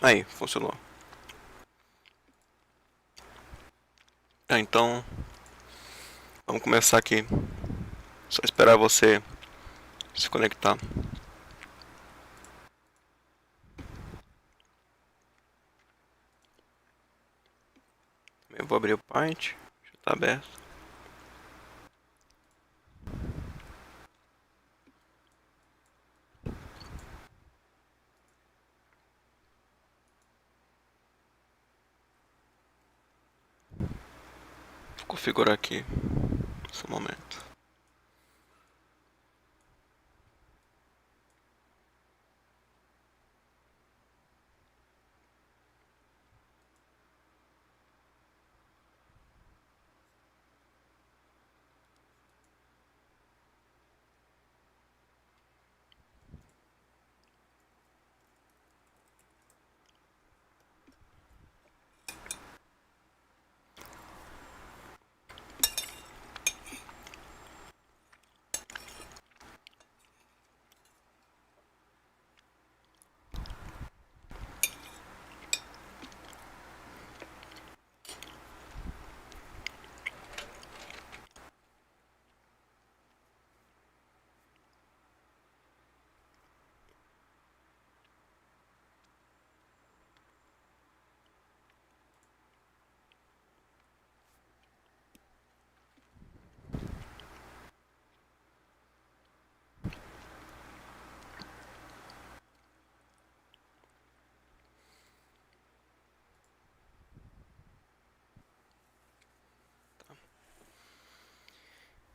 Aí, funcionou. Então, vamos começar aqui. Só esperar você se conectar. Eu vou abrir o Paint. Já está aberto. Vou configurar aqui nesse momento.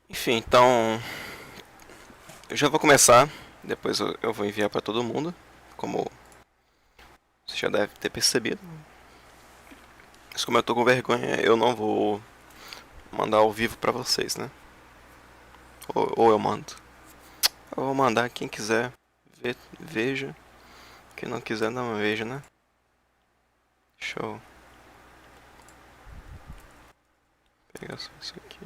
Enfim, então eu já vou começar. Depois eu vou enviar para todo mundo, como você já deve ter percebido. Mas como eu tô com vergonha, eu não vou mandar ao vivo para vocês, né? Ou eu mando. Eu vou mandar quem quiser veja. Quem não quiser não veja, né? Show. Pegar só isso aqui.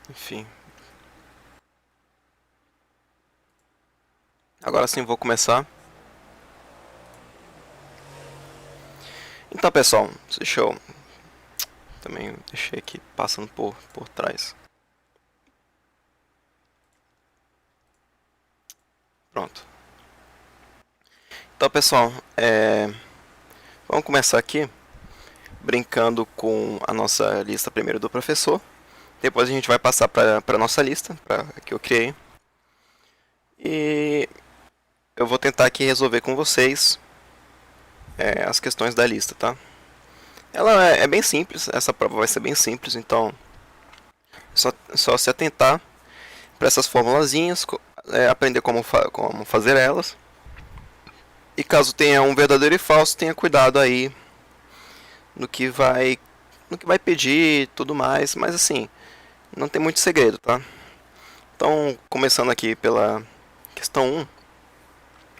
Enfim. Agora sim vou começar. Então pessoal, deixa eu também deixei aqui passando por trás. Pronto. Então pessoal, vamos começar aqui brincando com a nossa lista primeiro do professor. Depois a gente vai passar para a nossa lista que eu criei. E eu vou tentar aqui resolver com vocês as questões da lista, tá? Ela é bem simples, essa prova vai ser bem simples, então só se atentar para essas formulazinhas, aprender como fazer elas. E caso tenha um verdadeiro e falso, tenha cuidado aí no que vai pedir e tudo mais, mas assim, não tem muito segredo, tá? Então, começando aqui pela questão 1,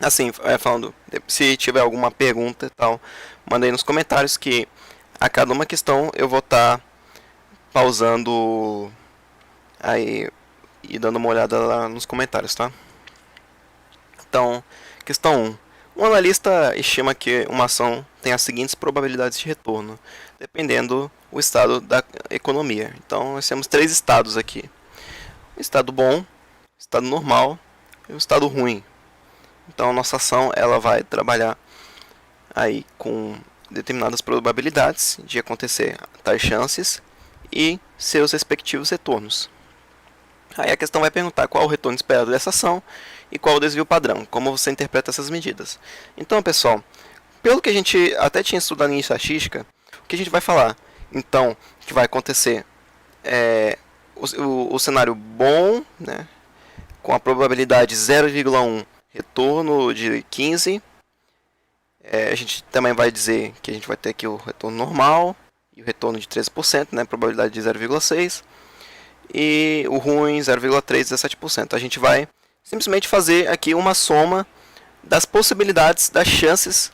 assim, falando, se tiver alguma pergunta e tal, mandei nos comentários que a cada uma questão eu vou estar pausando aí e dando uma olhada lá nos comentários, tá? Então, questão 1. Um analista estima que uma ação tem as seguintes probabilidades de retorno, dependendo do estado da economia. Então, nós temos três estados aqui: o estado bom, o estado normal e o estado ruim. Então, a nossa ação ela vai trabalhar aí com determinadas probabilidades de acontecer tais chances e seus respectivos retornos. Aí a questão vai perguntar qual o retorno esperado dessa ação e qual o desvio padrão, como você interpreta essas medidas. Então, pessoal, pelo que a gente até tinha estudado em estatística, o que a gente vai falar, então, que vai acontecer é o cenário bom, né, com a probabilidade 0,1 retorno de 15. A gente também vai dizer que a gente vai ter aqui o retorno normal e o retorno de 13%, né, probabilidade de 0,6. E o ruim 0,3, 17%. A gente vai simplesmente fazer aqui uma soma das possibilidades, das chances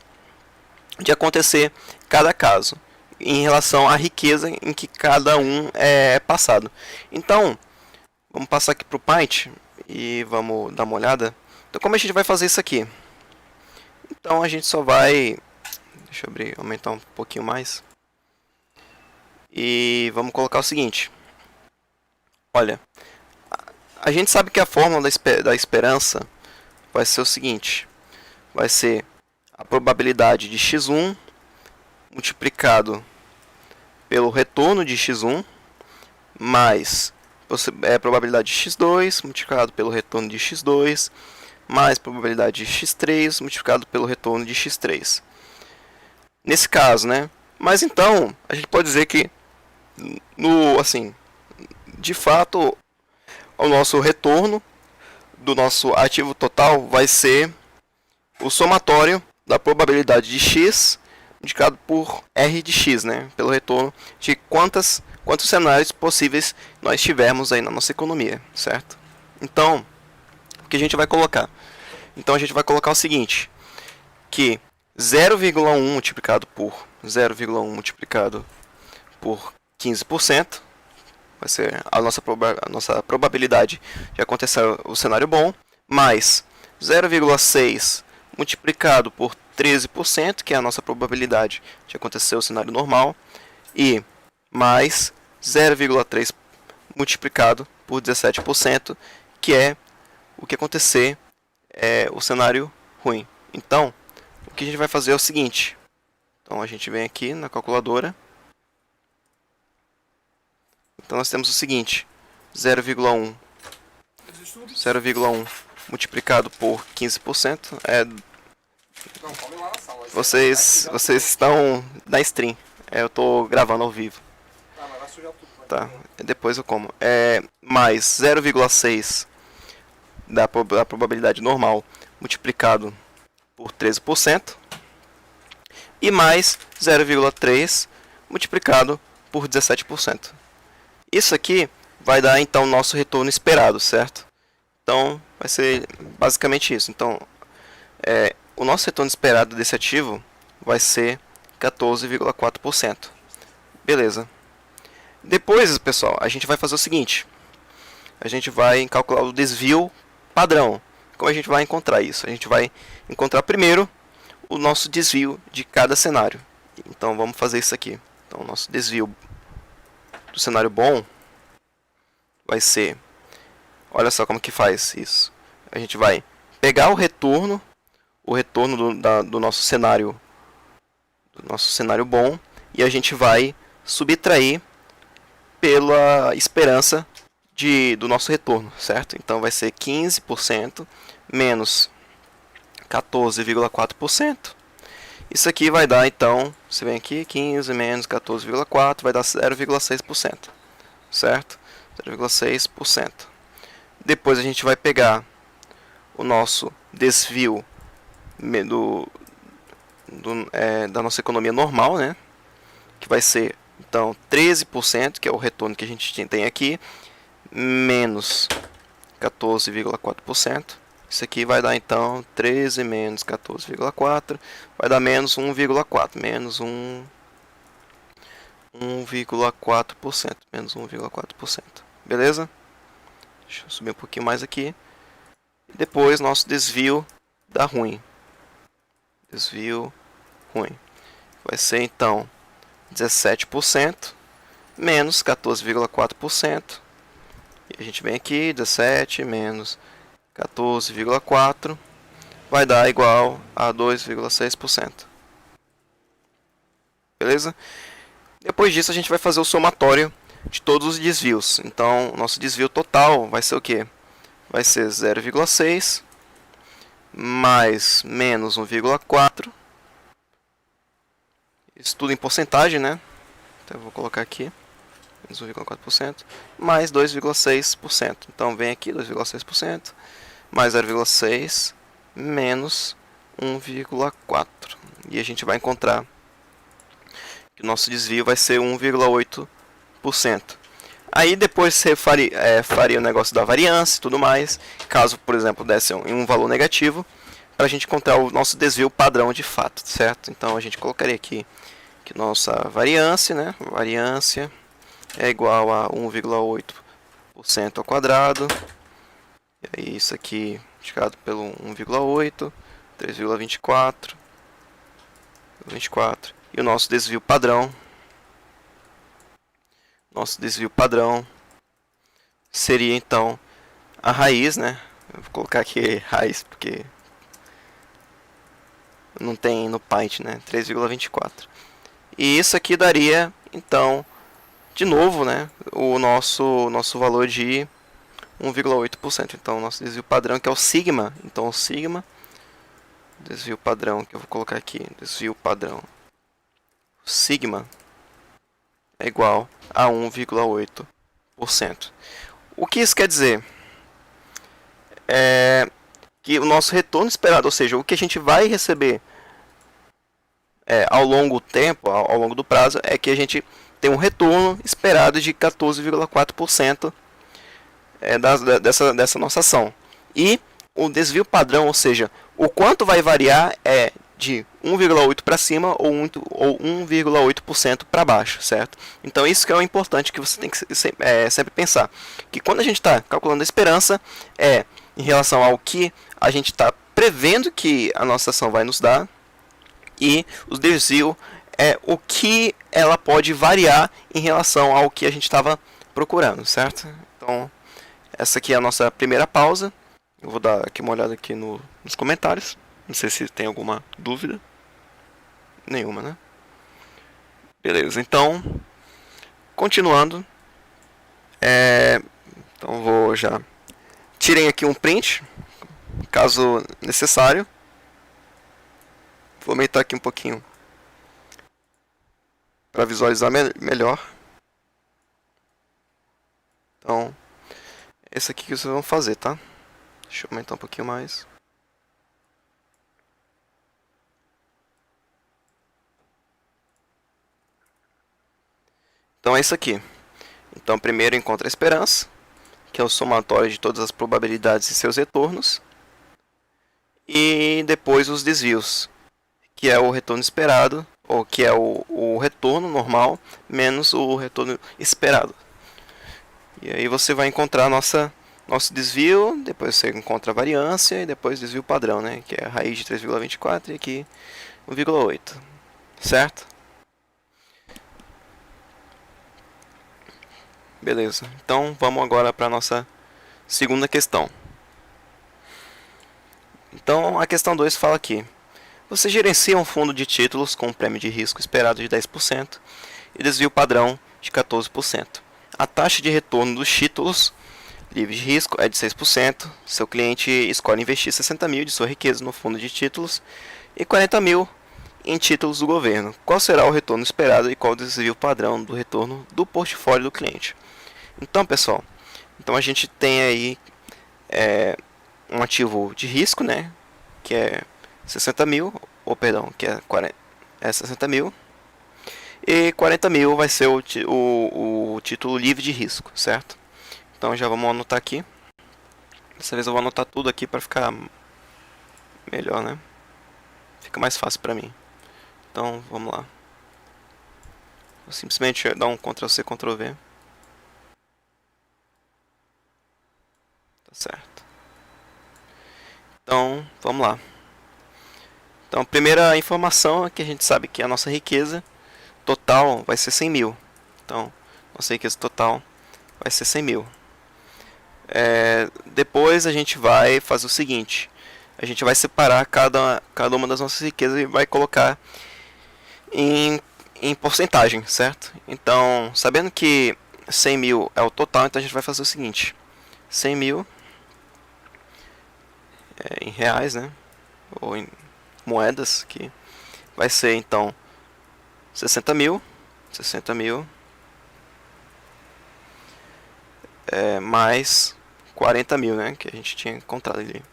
de acontecer cada caso. em relação à riqueza em que cada um é passado. Então, vamos passar aqui para o Paint e vamos dar uma olhada. Então, como a gente vai fazer isso aqui? Então, a gente só vai... Deixa eu abrir, aumentar um pouquinho mais. E vamos colocar o seguinte. Olha, a gente sabe que a fórmula da esperança vai ser o seguinte. Vai ser a probabilidade de x1 multiplicado pelo retorno de x1 mais a probabilidade de x2 multiplicado pelo retorno de x2 mais probabilidade de x3 multiplicado pelo retorno de x3. Nesse caso, né? Mas então, a gente pode dizer que de fato, o nosso retorno do nosso ativo total vai ser o somatório da probabilidade de x indicado por R de x, né? Pelo retorno de quantos cenários possíveis nós tivermos aí na nossa economia, certo? Então, o que a gente vai colocar? Então, a gente vai colocar o seguinte, que 0,1 multiplicado por 0,1 multiplicado por 15%, vai ser a nossa probabilidade de acontecer o cenário bom, mais 0,6 multiplicado por 13%, que é a nossa probabilidade de acontecer o cenário normal, e mais 0,3 multiplicado por 17%, que é o que acontecer o cenário ruim. Então, o que a gente vai fazer é o seguinte. Então, a gente vem aqui na calculadora. Então, nós temos o seguinte. 0,1 multiplicado por 15% é... Vocês estão na stream. Eu estou gravando ao vivo. Tá, depois eu como. Mais 0,6 da probabilidade normal multiplicado por 13% e mais 0,3 multiplicado por 17%. Isso aqui vai dar então o nosso retorno esperado, certo? Então vai ser basicamente isso. Então o nosso retorno esperado desse ativo vai ser 14,4%. Beleza. Depois, pessoal, a gente vai fazer o seguinte. A gente vai calcular o desvio padrão. Como a gente vai encontrar isso? A gente vai encontrar primeiro o nosso desvio de cada cenário. Então vamos fazer isso aqui. Então o nosso desvio do cenário bom vai ser... Olha só como que faz isso. A gente vai pegar o retorno do nosso cenário bom, e a gente vai subtrair pela esperança do nosso retorno, certo? Então vai ser 15% menos 14,4%. Isso aqui vai dar, então, você vem aqui, 15 menos 14,4 vai dar 0,6%, certo? 0,6%. Depois a gente vai pegar o nosso desvio da nossa economia normal, né? Que vai ser, então, 13%, que é o retorno que a gente tem aqui, menos 14,4%. Isso aqui vai dar, então, 13 menos 14,4, vai dar menos 1,4, menos 1,4%, menos 1,4%. Beleza? Deixa eu subir um pouquinho mais aqui. Depois, nosso desvio dá ruim. Desvio ruim. Vai ser, então, 17% menos 14,4%. E a gente vem aqui, 17 menos 14,4 vai dar igual a 2,6%. Beleza? Depois disso, a gente vai fazer o somatório de todos os desvios. Então, o nosso desvio total vai ser o quê? Vai ser 0,6 mais menos 1,4. Isso tudo em porcentagem, né? Então, eu vou colocar aqui. Menos 1,4%. Mais 2,6%. Então, vem aqui 2,6%. Mais 0,6 menos 1,4. E a gente vai encontrar que o nosso desvio vai ser 1,8%. Aí depois você faria o negócio da variância e tudo mais. Caso, por exemplo, desse um valor negativo, para a gente encontrar o nosso desvio padrão de fato, certo? Então a gente colocaria aqui que nossa variância, né? Variância é igual a 1,8% ao quadrado. E aí isso aqui multiplicado pelo 1,8, 3,24, 24. E o nosso desvio padrão. Nosso desvio padrão seria então a raiz, né? Eu vou colocar aqui raiz porque não tem no Paint, né? 3,24. E isso aqui daria então de novo, né, o nosso valor de 1,8%. Então, o nosso desvio padrão, que é o sigma. Então, o sigma, desvio padrão, que eu vou colocar aqui, desvio padrão, sigma é igual a 1,8%. O que isso quer dizer? É que o nosso retorno esperado, ou seja, o que a gente vai receber ao longo do tempo, ao longo do prazo, é que a gente tem um retorno esperado de 14,4% dessa nossa ação. E o desvio padrão, ou seja, o quanto vai variar é de 1,8% para cima ou 1,8% para baixo, certo? Então isso que é o importante que você tem que sempre pensar, que quando a gente está calculando a esperança, é em relação ao que a gente está prevendo que a nossa ação vai nos dar, e o desvio é o que ela pode variar em relação ao que a gente estava procurando, certo? Então, essa aqui é a nossa primeira pausa. Eu vou dar aqui uma olhada aqui nos comentários. Não sei se tem alguma dúvida. Nenhuma, né? Beleza, então, continuando. Então, vou já... Tirem aqui um print, caso necessário. Vou aumentar aqui um pouquinho para visualizar melhor. Então, esse aqui que vocês vão fazer, tá? Deixa eu aumentar um pouquinho mais. Então é isso aqui. Então primeiro encontra a esperança, que é o somatório de todas as probabilidades e seus retornos. E depois os desvios, que é o retorno esperado, ou que é o retorno normal, menos o retorno esperado. E aí você vai encontrar nosso desvio, depois você encontra a variância e depois o desvio padrão, né? Que é a raiz de 3,24 e aqui 1,8, certo? Beleza, então vamos agora para a nossa segunda questão. Então a questão 2 fala aqui: você gerencia um fundo de títulos com um prêmio de risco esperado de 10% e desvio padrão de 14%. A taxa de retorno dos títulos livres de risco é de 6%. Seu cliente escolhe investir 60 mil de sua riqueza no fundo de títulos e 40 mil em títulos do governo. Qual será o retorno esperado e qual o desvio padrão do retorno do portfólio do cliente? Então, pessoal, a gente tem aí um ativo de risco, né, que é 60 mil, ou perdão, que é 60 mil, e 40 mil vai ser o título livre de risco, certo? Então já vamos anotar aqui. Dessa vez eu vou anotar tudo aqui para ficar melhor, né? Fica mais fácil para mim. Então vamos lá. Vou simplesmente dar um Ctrl+C, Ctrl+V. Tá certo. Então vamos lá. Então a primeira informação é que a gente sabe que a nossa riqueza total vai ser 100 mil. Então nossa riqueza total vai ser 100 mil. Depois a gente vai fazer o seguinte: a gente vai separar cada uma das nossas riquezas e vai colocar em porcentagem, certo? Então, sabendo que 100 mil é o total, então a gente vai fazer o seguinte: 100 mil em reais, né? Ou em moedas, que vai ser então 60 mil mais 40 mil, né, que a gente tinha encontrado ali.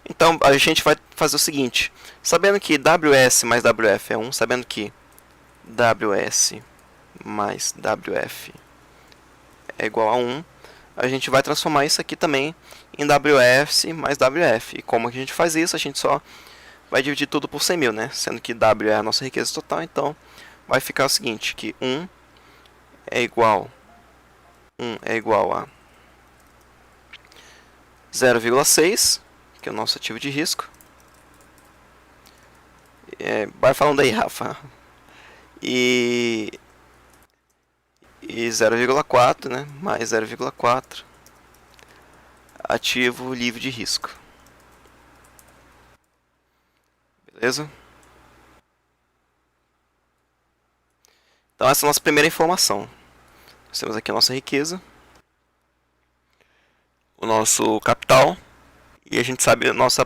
Então a gente vai fazer o seguinte: sabendo que WS mais WF é 1, sabendo que WS mais WF é igual a 1, a gente vai transformar isso aqui também em WS mais WF. E como que a gente faz isso? A gente só vai dividir tudo por 100 mil, né? Sendo que W é a nossa riqueza total, então vai ficar o seguinte, que 1 é igual a 0,6, que é o nosso ativo de risco. Vai falando aí, Rafa. E 0,4, né? Mais 0,4 ativo livre de risco. Beleza? Então essa é a nossa primeira informação. Nós temos aqui a nossa riqueza, o nosso capital, e a gente sabe a nossa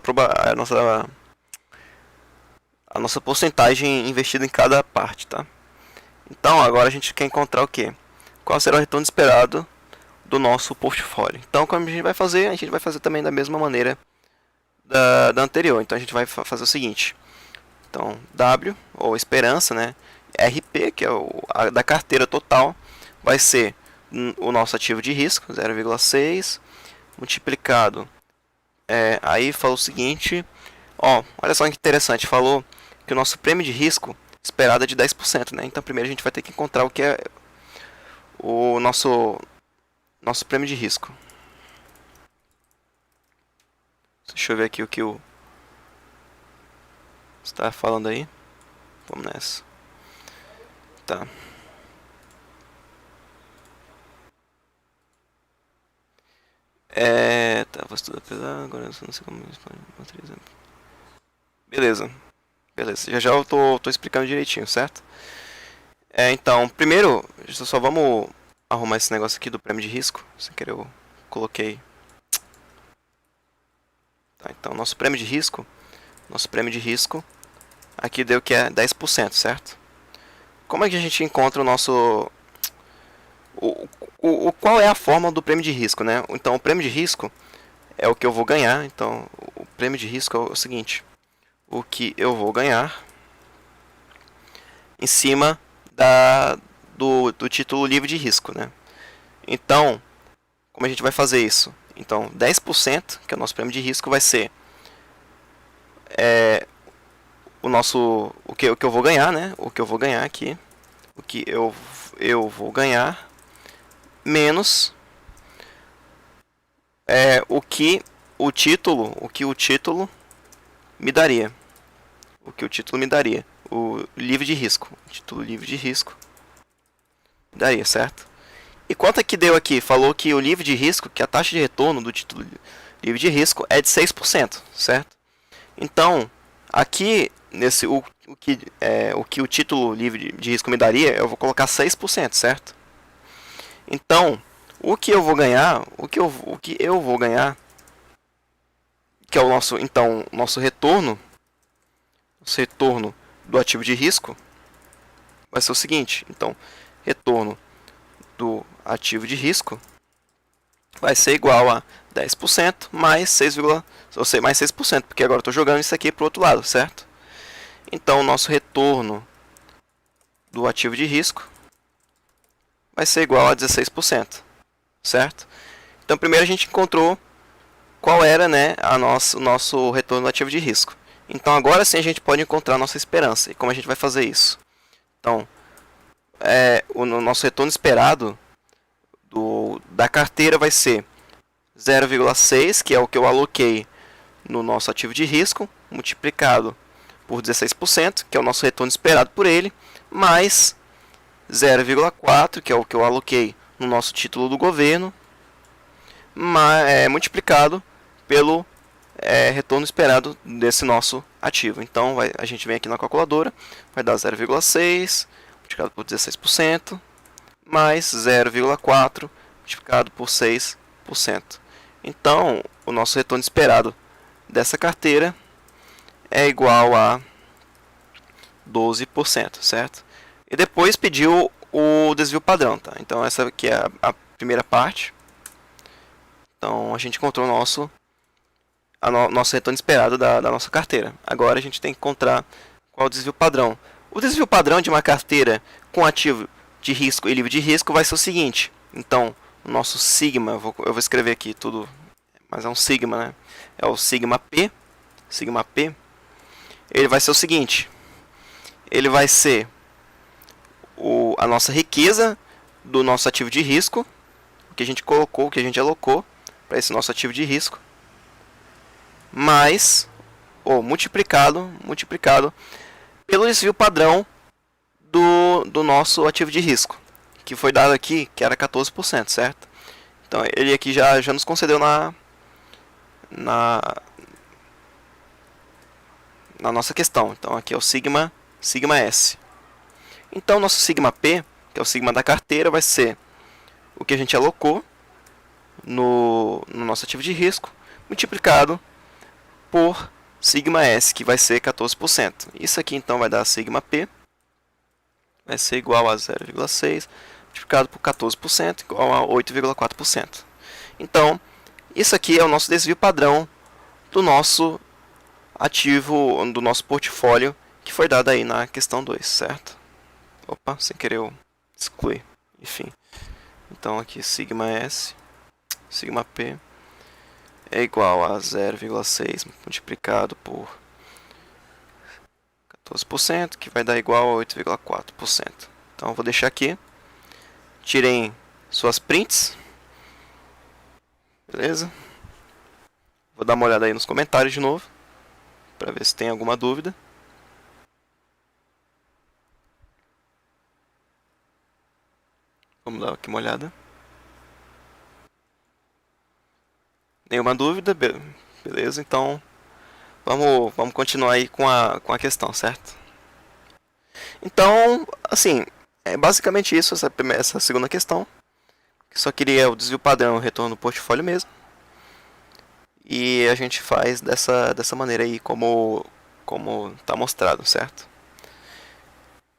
porcentagem investida em cada parte, tá? Então agora a gente quer encontrar o que? Qual será o retorno esperado do nosso portfólio. Então como a gente vai fazer também da mesma maneira da anterior. Então a gente vai fazer o seguinte. Então W, ou esperança, né? RP, que é da carteira total, vai ser o nosso ativo de risco, 0,6, multiplicado. Aí falou o seguinte, olha só que interessante, falou que o nosso prêmio de risco esperado é de 10%, né? Então primeiro a gente vai ter que encontrar o que é o nosso prêmio de risco. Deixa eu ver aqui o que você está falando aí. Vamos nessa. Tá. Vou estudar pesar, agora eu não sei como exemplo. Beleza. Já eu tô explicando direitinho, certo? Então, primeiro, só vamos arrumar esse negócio aqui do prêmio de risco. Sem querer eu coloquei. Tá, então, nosso prêmio de risco aqui deu que é 10%, certo? Como é que a gente encontra o nosso... qual é a forma do prêmio de risco, né? Então, o prêmio de risco é o que eu vou ganhar. Então, o prêmio de risco é o seguinte. O que eu vou ganhar em cima do título livre de risco, né? Então, como a gente vai fazer isso? Então, 10%, que é o nosso prêmio de risco, vai ser o que eu vou ganhar, né? O que eu vou ganhar aqui, o que eu vou ganhar menos o que o título me daria. O livre de risco. O título livre de risco daria, certo? E quanto é que deu aqui? Falou que o livre de risco, que a taxa de retorno do título livre de risco é de 6%, certo? Então, aqui, o que o título livre de risco me daria, eu vou colocar 6%, certo? Então, o que eu vou ganhar, que é o nosso retorno do ativo de risco, vai ser o seguinte. Então, retorno do ativo de risco vai ser igual a 10% mais 6%, porque agora eu estou jogando isso aqui para o outro lado, certo? Então, o nosso retorno do ativo de risco vai ser igual a 16%, certo? Então, primeiro a gente encontrou qual era, né, o nosso retorno do ativo de risco. Então, agora sim a gente pode encontrar a nossa esperança. E como a gente vai fazer isso? Então, o nosso retorno esperado da carteira vai ser 0,6, que é o que eu aloquei no nosso ativo de risco, multiplicado por 16%, que é o nosso retorno esperado por ele, mais 0,4, que é o que eu aloquei no nosso título do governo, multiplicado pelo retorno esperado desse nosso ativo. Então a gente vem aqui na calculadora, vai dar 0,6 multiplicado por 16%, mais 0,4 multiplicado por 6%. Então, o nosso retorno esperado dessa carteira é igual a 12%, certo? E depois pediu o desvio padrão, tá? Então, essa aqui é a primeira parte. Então, a gente encontrou o nosso retorno esperado da nossa carteira. Agora, a gente tem que encontrar qual é o desvio padrão. O desvio padrão de uma carteira com ativo de risco e livre de risco vai ser o seguinte. Então, o nosso sigma, eu vou escrever aqui tudo, mas é um sigma, né? É o sigma P. Ele vai ser o seguinte. Ele vai ser a nossa riqueza do nosso ativo de risco, o que a gente colocou, o que a gente alocou para esse nosso ativo de risco, mais ou multiplicado pelo desvio padrão do nosso ativo de risco, que foi dado aqui, que era 14%, certo? Então ele aqui já nos concedeu na nossa questão. Então aqui é o sigma S. Então nosso sigma P, que é o sigma da carteira, vai ser o que a gente alocou no nosso ativo de risco, multiplicado por sigma S, que vai ser 14%. Isso aqui então vai dar sigma P, vai ser igual a 0,6 multiplicado por 14%, igual a 8,4%. Então, isso aqui é o nosso desvio padrão do nosso ativo, do nosso portfólio, que foi dado aí na questão 2, certo? Opa, sem querer eu excluir. Enfim. Então aqui sigma S, sigma P é igual a 0,6 multiplicado por 14%, que vai dar igual a 8,4%. Então eu vou deixar aqui. Tirem suas prints. Beleza? Vou dar uma olhada aí nos comentários de novo, para ver se tem alguma dúvida. Vamos dar aqui uma olhada. Nenhuma dúvida? Beleza, então vamos continuar aí com a questão, certo? Então, assim, é basicamente isso, essa segunda questão. Só queria o desvio padrão, o retorno do portfólio mesmo. E a gente faz dessa maneira aí, como está mostrado, certo?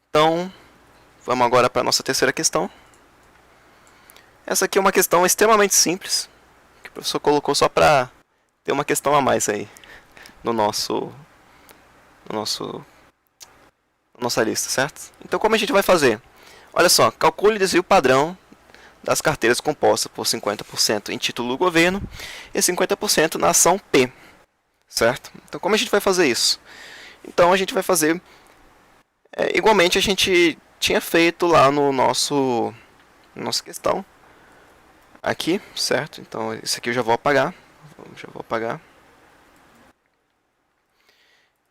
Então, vamos agora para a nossa terceira questão. Essa aqui é uma questão extremamente simples, que o professor colocou só para ter uma questão a mais aí na nossa lista, certo? Então, como a gente vai fazer? Olha só, calcule o desvio padrão das carteiras compostas por 50% em título do governo e 50% na ação P, certo? Então, como a gente vai fazer isso? Então, a gente vai fazer igualmente a gente tinha feito lá no nossa questão aqui, certo? Então, isso aqui eu já vou apagar.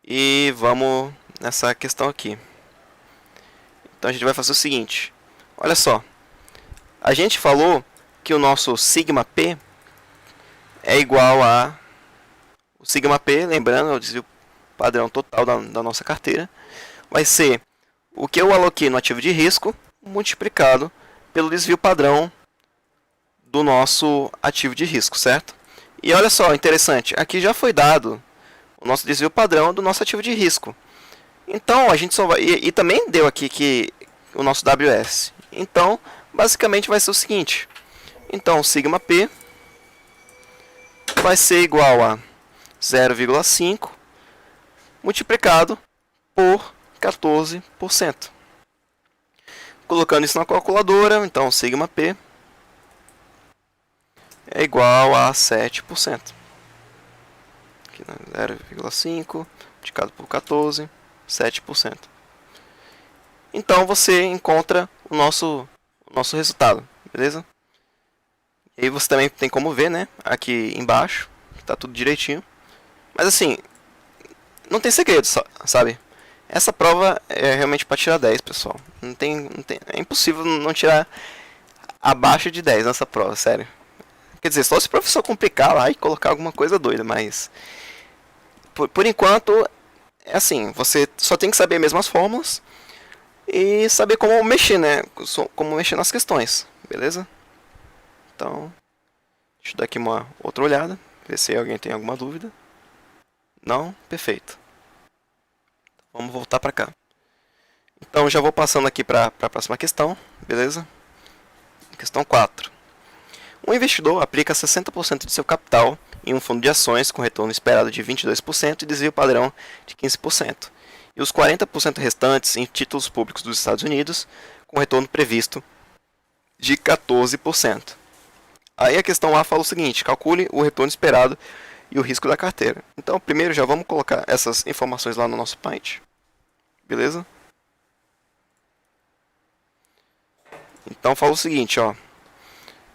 E vamos nessa questão aqui. Então, a gente vai fazer o seguinte. Olha só. A gente falou que o nosso sigma P é igual a... O sigma P, lembrando, é o desvio padrão total da nossa carteira. Vai ser o que eu aloquei no ativo de risco multiplicado pelo desvio padrão do nosso ativo de risco, certo? E olha só, interessante, aqui já foi dado o nosso desvio padrão do nosso ativo de risco. Então, a gente só vai... E também deu aqui que o nosso WS. Então, basicamente vai ser o seguinte. Então, sigma P vai ser igual a 0,5 multiplicado por 14%. Colocando isso na calculadora, então sigma P é igual a 7%. Aqui, 0,5 multiplicado por 14, 7%. Então você encontra o nosso resultado, beleza? E aí você também tem como ver, né? Aqui embaixo, está tudo direitinho. Mas assim, não tem segredo, sabe? Essa prova é realmente para tirar 10, pessoal. É impossível não tirar abaixo de 10 nessa prova, sério. Quer dizer, só se o professor complicar lá e colocar alguma coisa doida, mas... Por enquanto, é assim, você só tem que saber mesmo as fórmulas e saber como mexer, né? Como mexer nas questões, beleza? Então, deixa eu dar aqui uma outra olhada, ver se alguém tem alguma dúvida. Não? Perfeito. Vamos voltar para cá. Então, já vou passando aqui para a próxima questão, beleza? Questão 4. Um investidor aplica 60% de seu capital em um fundo de ações com retorno esperado de 22% e desvio padrão de 15%, e os 40% restantes em títulos públicos dos Estados Unidos com retorno previsto de 14%. Aí a questão A fala o seguinte: calcule o retorno esperado e o risco da carteira. Então, primeiro já vamos colocar essas informações lá no nosso Paint. Beleza? Então fala o seguinte, ó,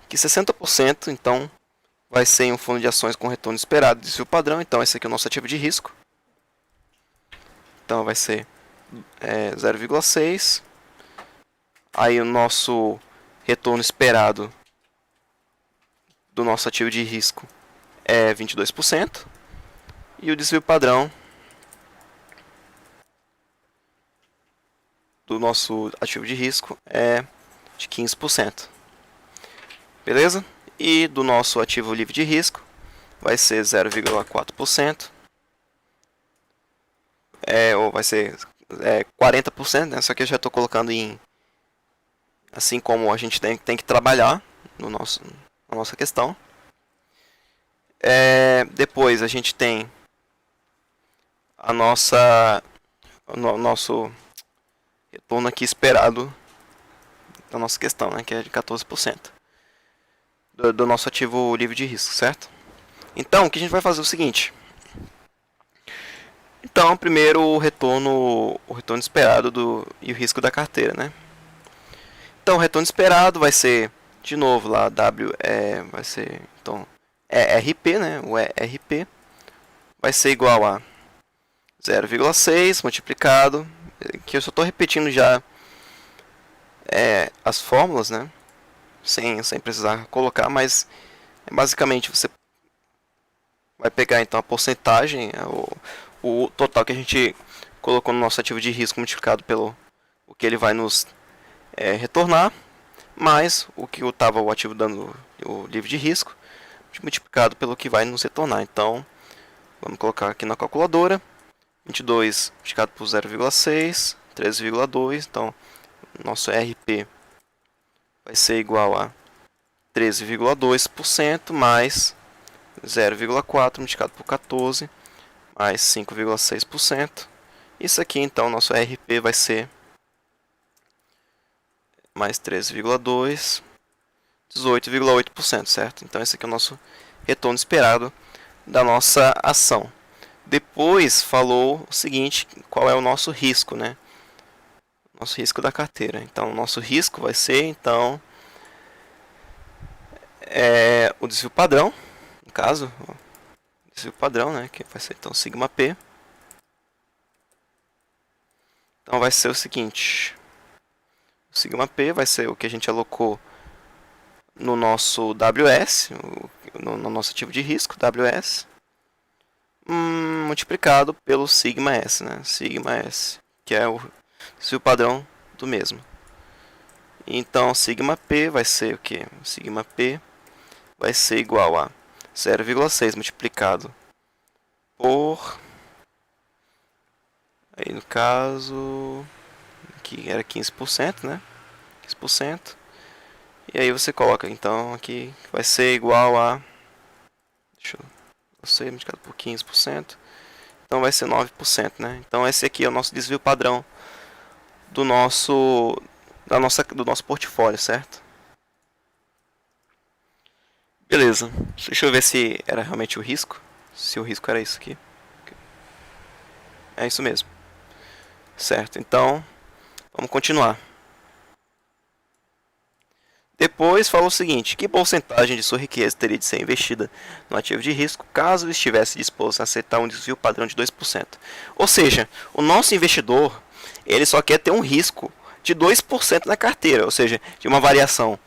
que 60% então vai ser em um fundo de ações com retorno esperado, desvio padrão. Então esse aqui é o nosso ativo de risco. Então vai ser 0,6. Aí o nosso retorno esperado do nosso ativo de risco é 22%. E o desvio padrão do nosso ativo de risco é de 15%. Beleza? E do nosso ativo livre de risco vai ser 0,4%. Ou vai ser 40%, né? Só que eu já estou colocando em... Assim como a gente tem que trabalhar na nossa questão. Depois a gente tem o nosso retorno aqui esperado da nossa questão, né, que é de 14% do nosso ativo livre de risco, certo? Então, o que a gente vai fazer é o seguinte. Então, primeiro o retorno esperado e o risco da carteira, né? Então, o retorno esperado vai ser, de novo, lá, vai ser, então, ERP, né? O ERP vai ser igual a 0,6 multiplicado, que eu só estou repetindo já as fórmulas, né? Sem precisar colocar, mas basicamente você vai pegar então a porcentagem, o total que a gente colocou no nosso ativo de risco multiplicado pelo o que ele vai nos retornar, mais o que estava o ativo dando o livre de risco, multiplicado pelo que vai nos retornar. Então, vamos colocar aqui na calculadora, 22 multiplicado por 0,6, 13,2, então nosso RP vai ser igual a 13,2% mais 0,4 multiplicado por 14 mais 5,6%. Isso aqui então nosso RP vai ser mais 13,2, 18,8%, certo? Então esse aqui é o nosso retorno esperado da nossa ação. Depois falou o seguinte, qual é o nosso risco, né? Nosso risco da carteira. Então o nosso risco vai ser então o desvio padrão, no caso, desvio padrão, né, que vai ser então sigma p. Então vai ser o seguinte, o sigma p vai ser o que a gente alocou no nosso WS, no nosso ativo de risco, WS, multiplicado pelo sigma S, né, sigma S, que é o desvio padrão do mesmo. Então sigma p vai ser o que? Sigma p vai ser igual a 0,6 multiplicado por, aí no caso, aqui era 15%, né? 15%. E aí você coloca, então, aqui vai ser igual a, multiplicado por 15%, então vai ser 9%, né? Então esse aqui é o nosso desvio padrão do nosso portfólio, certo? Beleza, deixa eu ver se era realmente o risco. Se o risco era isso aqui. É isso mesmo. Certo, então vamos continuar. Depois fala o seguinte, que porcentagem de sua riqueza teria de ser investida no ativo de risco caso estivesse disposto a aceitar um desvio padrão de 2%. Ou seja, o nosso investidor ele só quer ter um risco de 2% na carteira, ou seja, de uma variação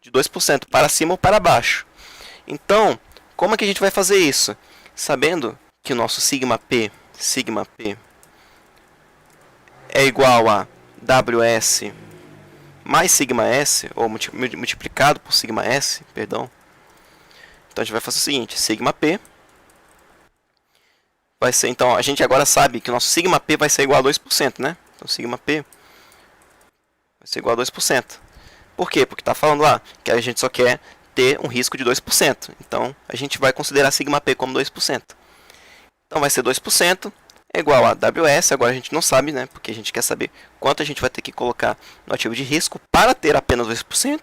de 2% para cima ou para baixo. Então, como é que a gente vai fazer isso? Sabendo que o nosso sigma P é igual a WS mais sigma S, ou multiplicado por sigma S, perdão. Então a gente vai fazer o seguinte, sigma P vai ser, então a gente agora sabe que o nosso sigma P vai ser igual a 2%, né? Então sigma P vai ser igual a 2%. Por quê? Porque está falando lá que a gente só quer ter um risco de 2%. Então a gente vai considerar sigma P como 2%. Então vai ser 2% é igual a WS, agora a gente não sabe, né? Porque a gente quer saber quanto a gente vai ter que colocar no ativo de risco para ter apenas 2%,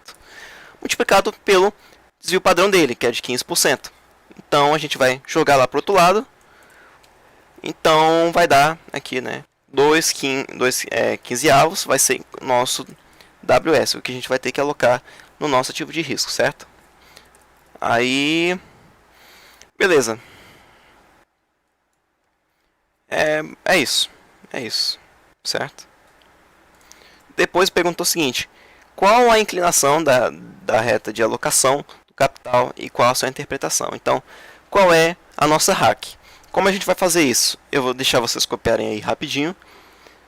multiplicado pelo desvio padrão dele, que é de 15%. Então a gente vai jogar lá para o outro lado. Então vai dar aqui, né? 15 avos vai ser nosso WS, o que a gente vai ter que alocar no nosso ativo de risco, certo? Aí, beleza. É isso, certo? Depois perguntou o seguinte: qual a inclinação da reta de alocação do capital e qual a sua interpretação? Então, qual é a nossa RAC? Como a gente vai fazer isso? Eu vou deixar vocês copiarem aí rapidinho,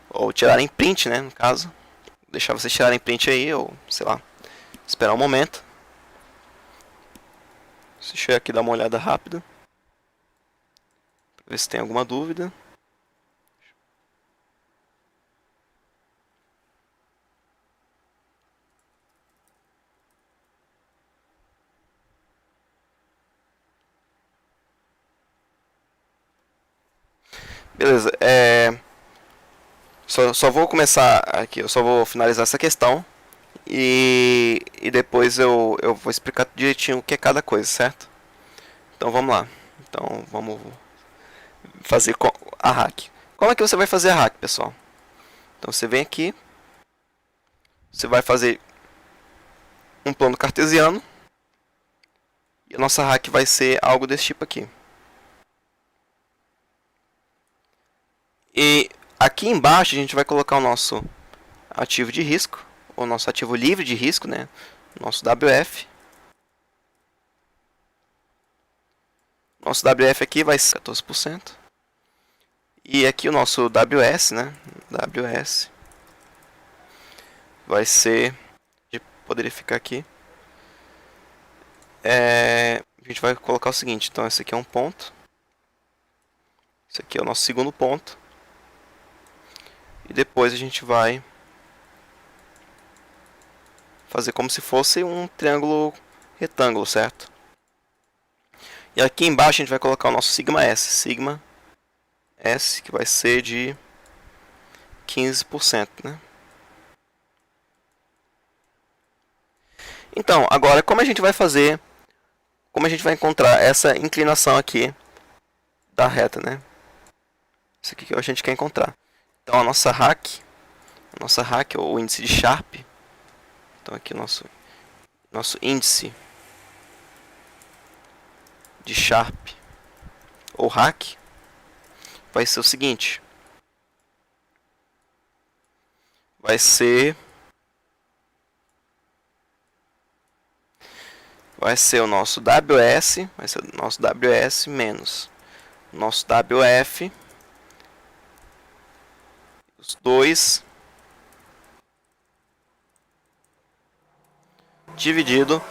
ou tirarem print, né, no caso. Vou deixar vocês tirarem print aí, ou sei lá, esperar um momento. Deixa eu aqui dar uma olhada rápida, para ver se tem alguma dúvida. Beleza, só vou começar aqui, eu só vou finalizar essa questão e depois eu vou explicar direitinho o que é cada coisa, certo? Então vamos lá. Então vamos fazer a hack. Como é que você vai fazer a hack, pessoal? Então você vem aqui, você vai fazer um plano cartesiano e a nossa hack vai ser algo desse tipo aqui. E aqui embaixo a gente vai colocar o nosso ativo de risco, ou nosso ativo livre de risco, né? Nosso WF. Nosso WF aqui vai ser 14%. E aqui o nosso WS, né? WS vai ser, poderia ficar aqui. A gente vai colocar o seguinte, então esse aqui é um ponto. Esse aqui é o nosso segundo ponto. E depois a gente vai fazer como se fosse um triângulo retângulo, certo? E aqui embaixo a gente vai colocar o nosso sigma S. Sigma S, que vai ser de 15%, né? Então, agora como a gente vai fazer, como a gente vai encontrar essa inclinação aqui da reta, né? Isso aqui que a gente quer encontrar. Então a nossa RAC, ou o índice de Sharpe. Então aqui o nosso índice de Sharpe ou RAC vai ser o seguinte. Vai ser o nosso WS, menos o nosso WF, os dois dividido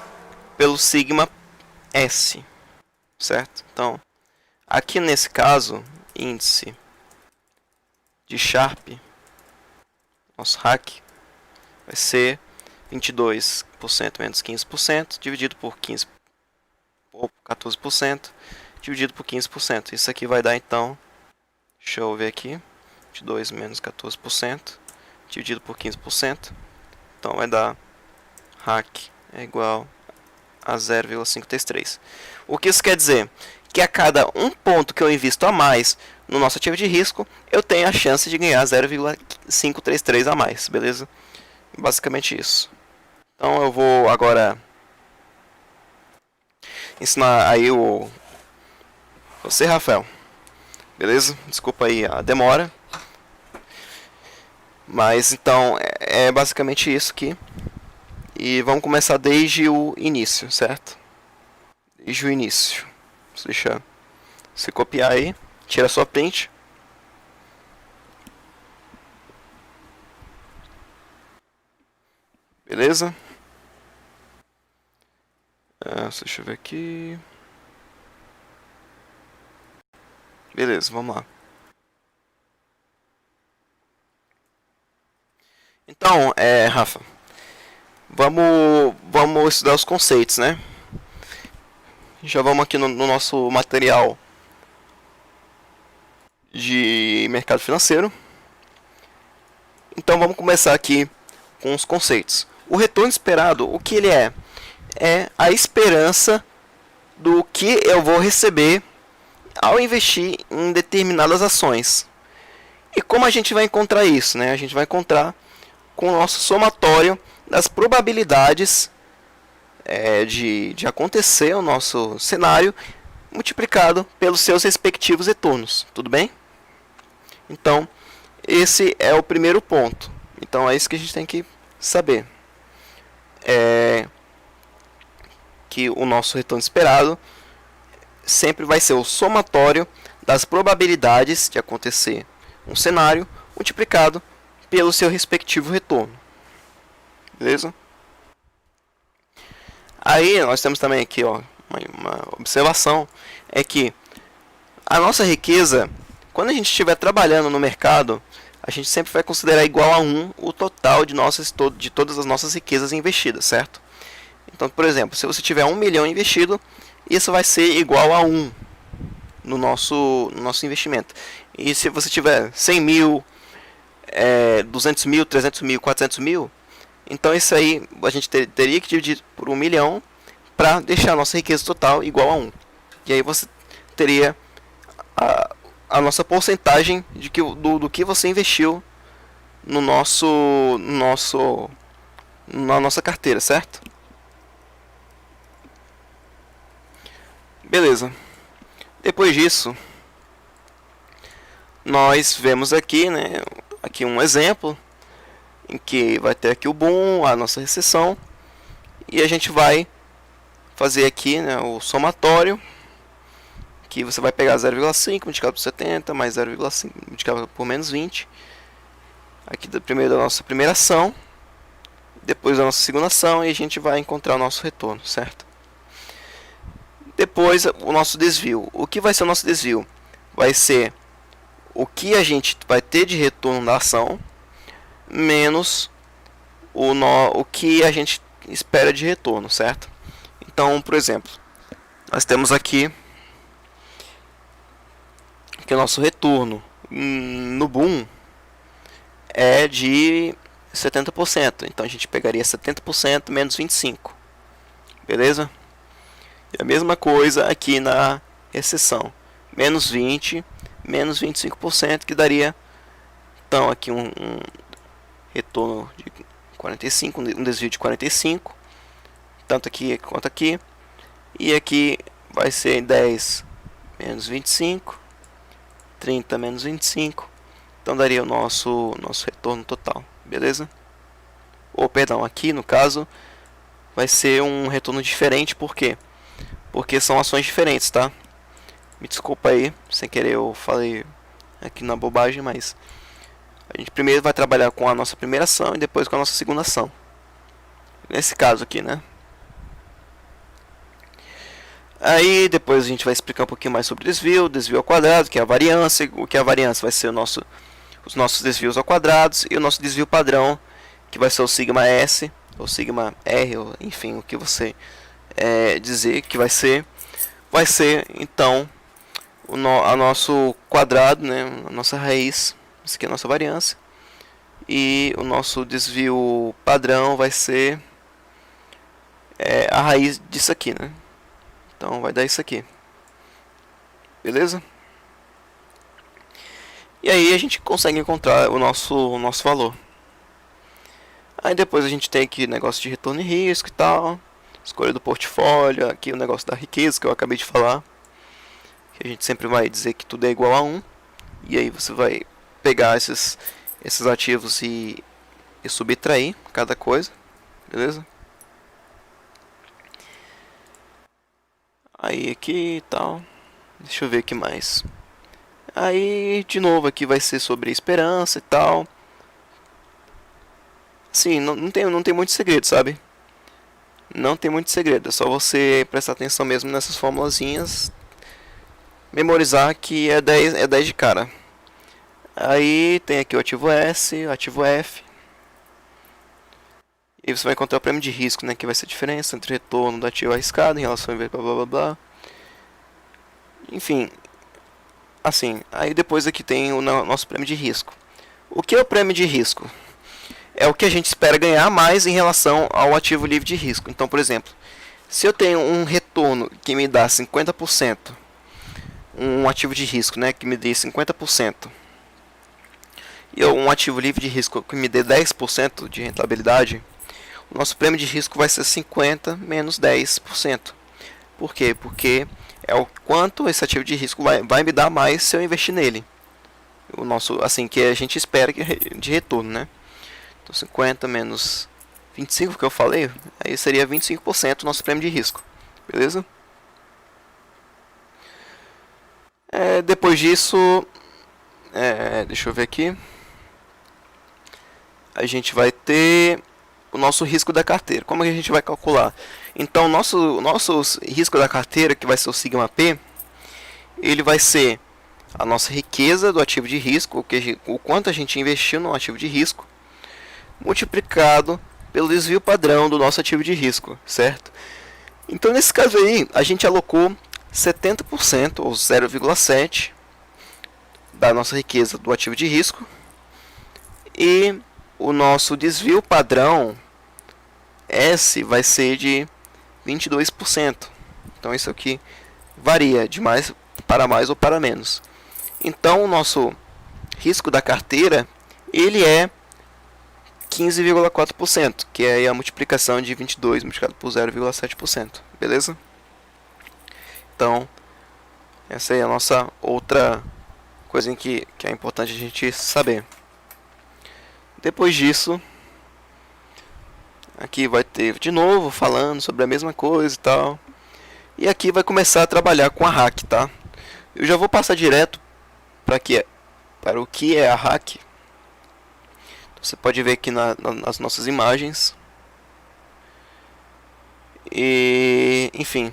pelo sigma S, certo? Então, aqui nesse caso, índice de Sharpe, nosso RAC, vai ser 22% menos 15%, dividido por 15 ou 14%, dividido por 15%. Isso aqui vai dar então, deixa eu ver aqui, 22 menos 14%, dividido por 15%. Então vai dar RAC é igual a 0,533. O que isso quer dizer? Que a cada um ponto que eu invisto a mais no nosso ativo de risco, eu tenho a chance de ganhar 0,533 a mais, beleza? Basicamente isso. Então eu vou agora ensinar aí você, Rafael. Beleza? Desculpa aí a demora. Mas então é basicamente isso aqui. E vamos começar desde o início, certo? Desde o início. Deixa você copiar aí. Tira a sua print. Beleza? Deixa eu ver aqui. Beleza, vamos lá. Então, Rafa, vamos estudar os conceitos, né? Já vamos aqui no nosso material de mercado financeiro. Então vamos começar aqui com os conceitos. O retorno esperado, o que ele é? É a esperança do que eu vou receber ao investir em determinadas ações. E como a gente vai encontrar isso, né? A gente vai encontrar com o nosso somatório das probabilidades de acontecer o nosso cenário multiplicado pelos seus respectivos retornos, tudo bem? Então, esse é o primeiro ponto. Então, é isso que a gente tem que saber. Que o nosso retorno esperado sempre vai ser o somatório das probabilidades de acontecer um cenário multiplicado pelo seu respectivo retorno. Beleza? Aí nós temos também aqui uma observação, é que a nossa riqueza, quando a gente estiver trabalhando no mercado, a gente sempre vai considerar igual a 1 o total de todas as nossas riquezas investidas, certo? Então, por exemplo, se você tiver 1 milhão investido, isso vai ser igual a 1 no nosso investimento. E se você tiver 100 mil, 200 mil, 300 mil, 400 mil, então isso aí a gente teria que dividir por 1 milhão para deixar a nossa riqueza total igual a 1. E aí você teria a nossa porcentagem do que você investiu na nossa carteira, certo? Beleza. Depois disso, nós vemos aqui, né, aqui um exemplo em que vai ter aqui o boom, a nossa recessão, e a gente vai fazer aqui, né, o somatório, que você vai pegar 0,5 multiplicado por 70 mais 0,5 multiplicado por menos 20, aqui primeiro da nossa primeira ação, depois da nossa segunda ação, e a gente vai encontrar o nosso retorno, certo? Depois o nosso desvio. O que vai ser o nosso desvio? Vai ser o que a gente vai ter de retorno da ação menos o que a gente espera de retorno, certo? Então, por exemplo, nós temos aqui que o nosso retorno no boom é de 70%. Então a gente pegaria 70% menos 25%. Beleza? E a mesma coisa aqui na recessão. Menos 20, menos 25%, que daria então aqui um retorno de 45, um desvio de 45, tanto aqui quanto aqui. E aqui vai ser 10 menos 25, 30 menos 25. Então daria o nosso retorno total, beleza? Ou perdão, aqui no caso vai ser um retorno diferente, por quê? Porque são ações diferentes, tá? Me desculpa aí, sem querer eu falei aqui na bobagem, mas a gente primeiro vai trabalhar com a nossa primeira ação e depois com a nossa segunda ação. Nesse caso aqui, né? Aí depois a gente vai explicar um pouquinho mais sobre desvio ao quadrado, que é a variância. O que é a variância vai ser os nossos desvios ao quadrado, e o nosso desvio padrão, que vai ser o sigma S, ou sigma R, ou enfim, o que você dizer que vai ser então a nosso quadrado, né, a nossa raiz, isso aqui é a nossa variância, e o nosso desvio padrão vai ser a raiz disso aqui, né? Então vai dar isso aqui, beleza? E aí a gente consegue encontrar o nosso valor. Aí depois a gente tem aqui negócio de retorno e risco e tal, escolha do portfólio, aqui o negócio da riqueza que eu acabei de falar, que a gente sempre vai dizer que tudo é igual a 1, e aí você vai pegar esses ativos e subtrair cada coisa, beleza? Aí aqui e tal, deixa eu ver o que mais. Aí de novo aqui vai ser sobre esperança e tal. Sim, não tem muito segredo, sabe? Não tem muito segredo, é só você prestar atenção mesmo nessas formulazinhas, memorizar que é 10 de cara. Aí tem aqui o ativo S, o ativo F. E você vai encontrar o prêmio de risco, né, que vai ser a diferença entre o retorno do ativo arriscado em relação ao blá blá blá. Enfim, assim, aí depois aqui tem o nosso prêmio de risco. O que é o prêmio de risco? É o que a gente espera ganhar mais em relação ao ativo livre de risco. Então, por exemplo, se eu tenho um retorno que me dá 50%, um ativo de risco, né, que me dê 50%, e um ativo livre de risco que me dê 10% de rentabilidade, o nosso prêmio de risco vai ser 50 menos 10%. Por quê? Porque é o quanto esse ativo de risco vai me dar mais se eu investir nele. O nosso, assim, que a gente espera de retorno, né? Então 50 menos 25 que eu falei, aí seria 25% do nosso prêmio de risco. Beleza? Depois disso, deixa eu ver aqui. A gente vai ter o nosso risco da carteira. Como que a gente vai calcular? Então, nosso risco da carteira, que vai ser o sigma P, ele vai ser a nossa riqueza do ativo de risco, o quanto a gente investiu no ativo de risco, multiplicado pelo desvio padrão do nosso ativo de risco, certo? Então, nesse caso aí, a gente alocou 70% ou 0,7 da nossa riqueza do ativo de risco, e o nosso desvio padrão S vai ser de 22%. Então isso aqui varia de mais para mais ou para menos. Então o nosso risco da carteira, ele é 15,4%, que é a multiplicação de 22 multiplicado por 0,7%, beleza? Então, essa aí é a nossa outra coisa que é importante a gente saber. Depois disso, aqui vai ter de novo falando sobre a mesma coisa e tal. E aqui vai começar a trabalhar com a hack, tá? Eu já vou passar direto para o que é a hack. Você pode ver aqui nas nossas imagens. E, enfim,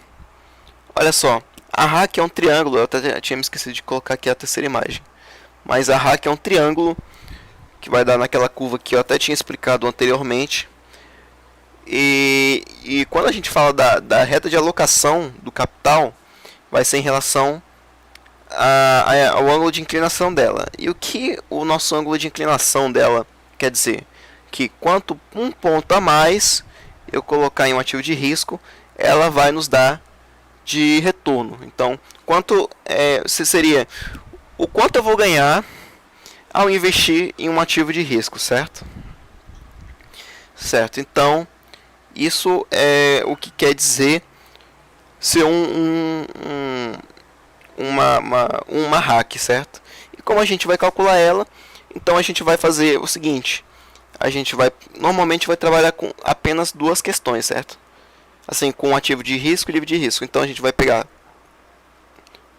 olha só, a hack é um triângulo. Eu até tinha me esquecido de colocar aqui a terceira imagem. Mas a hack é um triângulo que vai dar naquela curva que eu até tinha explicado anteriormente. E quando a gente fala da reta de alocação do capital, vai ser em relação ao ângulo de inclinação dela. E o que o nosso ângulo de inclinação dela quer dizer? Que quanto um ponto a mais eu colocar em um ativo de risco, ela vai nos dar de retorno. Então, seria o quanto eu vou ganhar ao investir em um ativo de risco, certo? Certo, então isso é o que quer dizer ser uma hack, certo? E como a gente vai calcular ela, então a gente vai fazer o seguinte: a gente normalmente vai trabalhar com apenas duas questões, certo? Assim, com um ativo de risco e livre de risco. Então a gente vai pegar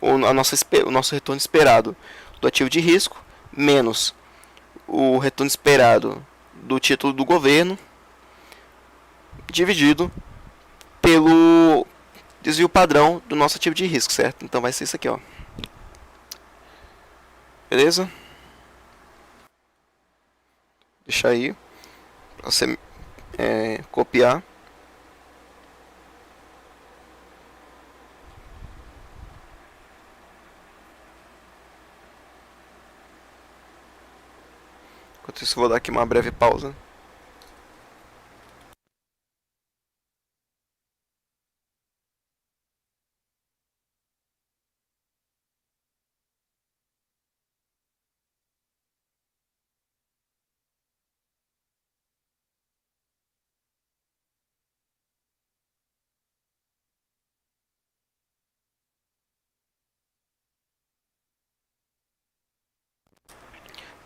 o nosso retorno esperado do ativo de risco menos o retorno esperado do título do governo, dividido pelo desvio padrão do nosso ativo de risco, certo? Então vai ser isso aqui, ó. Beleza? Deixa aí para você copiar. Enquanto isso, vou dar aqui uma breve pausa.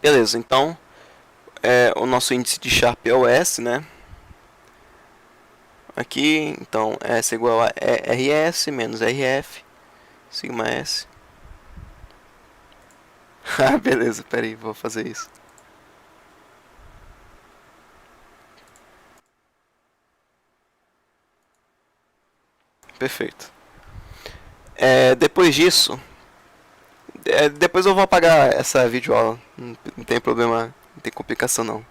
Beleza, então o nosso índice de Sharpe é o S, né? Aqui, então, S é igual a RS menos RF, sigma S. Ah, beleza, peraí, vou fazer isso. Perfeito. Depois disso, depois eu vou apagar essa videoaula, não tem problema, não tem complicação não.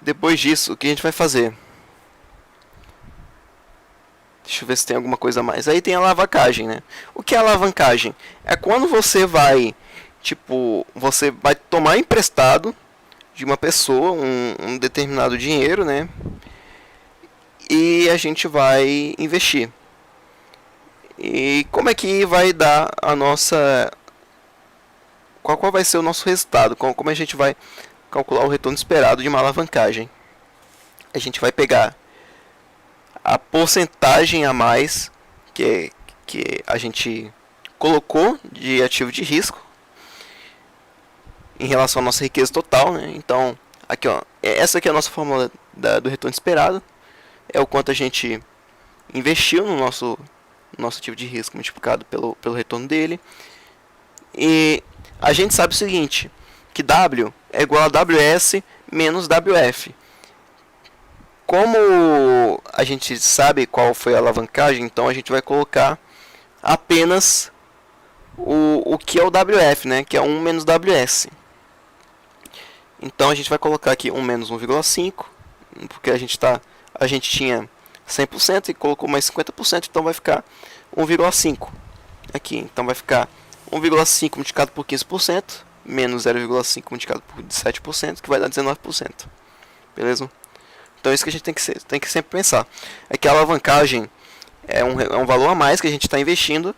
Depois disso, o que a gente vai fazer? Deixa eu ver se tem alguma coisa a mais. Aí tem a alavancagem, né? O que é alavancagem? É quando você vai tomar emprestado de uma pessoa um determinado dinheiro, né? E a gente vai investir. E como é que vai dar a nossa... Qual vai ser o nosso resultado? Como a gente vai calcular o retorno esperado de uma alavancagem? a gente vai pegar a porcentagem a mais que a gente colocou de ativo de risco em relação à nossa riqueza total, né? Então, aqui ó, essa aqui é a nossa fórmula do retorno esperado, é o quanto a gente investiu no nosso ativo de risco multiplicado pelo retorno dele. E a gente sabe o seguinte, que W é igual a WS menos WF. Como a gente sabe qual foi a alavancagem, então a gente vai colocar apenas o que é o WF, né? Que é 1 menos WS. Então a gente vai colocar aqui 1 menos 1,5, porque a gente tinha 100% e colocou mais 50%, então vai ficar 1,5 aqui. Então vai ficar 1,5 multiplicado por 15%, menos 0,5 multiplicado por 7%, que vai dar 19%. Beleza? Então isso que a gente tem que sempre pensar. É que a alavancagem é um valor a mais que a gente está investindo.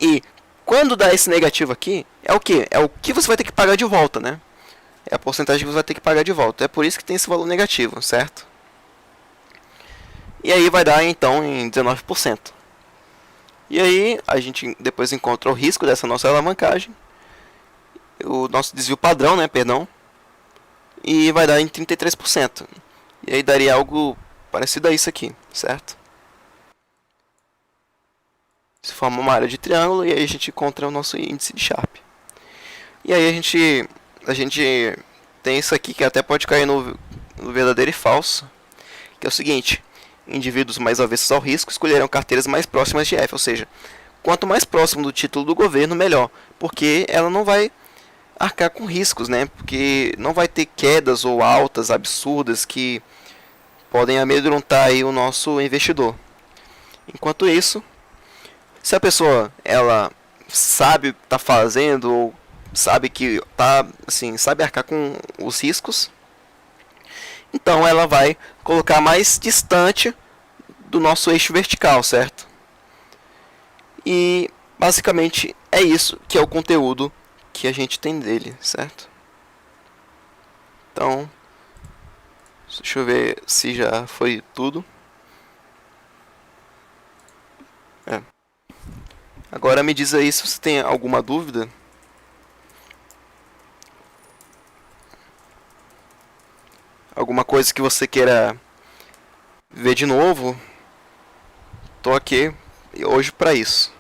E quando dá esse negativo aqui, é o que? É o que você vai ter que pagar de volta, né? É a porcentagem que você vai ter que pagar de volta. É por isso que tem esse valor negativo, certo? E aí vai dar então em 19%. E aí a gente depois encontra o risco dessa nossa alavancagem, o nosso desvio padrão, né, perdão, e vai dar em 33%. E aí daria algo parecido a isso aqui, certo? Se forma uma área de triângulo e aí a gente encontra o nosso índice de Sharpe. E aí a gente tem isso aqui que até pode cair no verdadeiro e falso, que é o seguinte: indivíduos mais avessos ao risco escolherão carteiras mais próximas de F, ou seja, quanto mais próximo do título do governo, melhor, porque ela não vai arcar com riscos, né? Porque não vai ter quedas ou altas absurdas que podem amedrontar aí o nosso investidor. Enquanto isso, se a pessoa ela sabe o que está fazendo ou sabe que tá assim, sabe arcar com os riscos, então ela vai colocar mais distante do nosso eixo vertical, certo? E basicamente é isso que é o conteúdo que a gente tem dele, certo? Então, deixa eu ver se já foi tudo. Agora me diz aí se você tem alguma dúvida. Alguma coisa que você queira ver de novo. Tô aqui hoje para isso.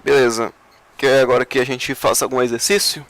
Beleza. Quer agora que a gente faça algum exercício?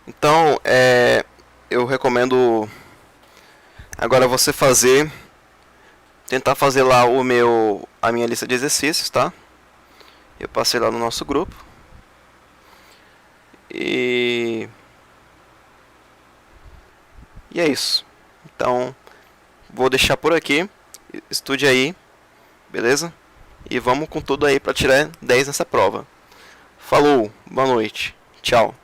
Então, eu recomendo agora você tentar fazer lá a minha lista de exercícios, tá? Eu passei lá no nosso grupo. E é isso. Então, vou deixar por aqui. Estude aí, beleza? E vamos com tudo aí para tirar 10 nessa prova. Falou, boa noite, tchau.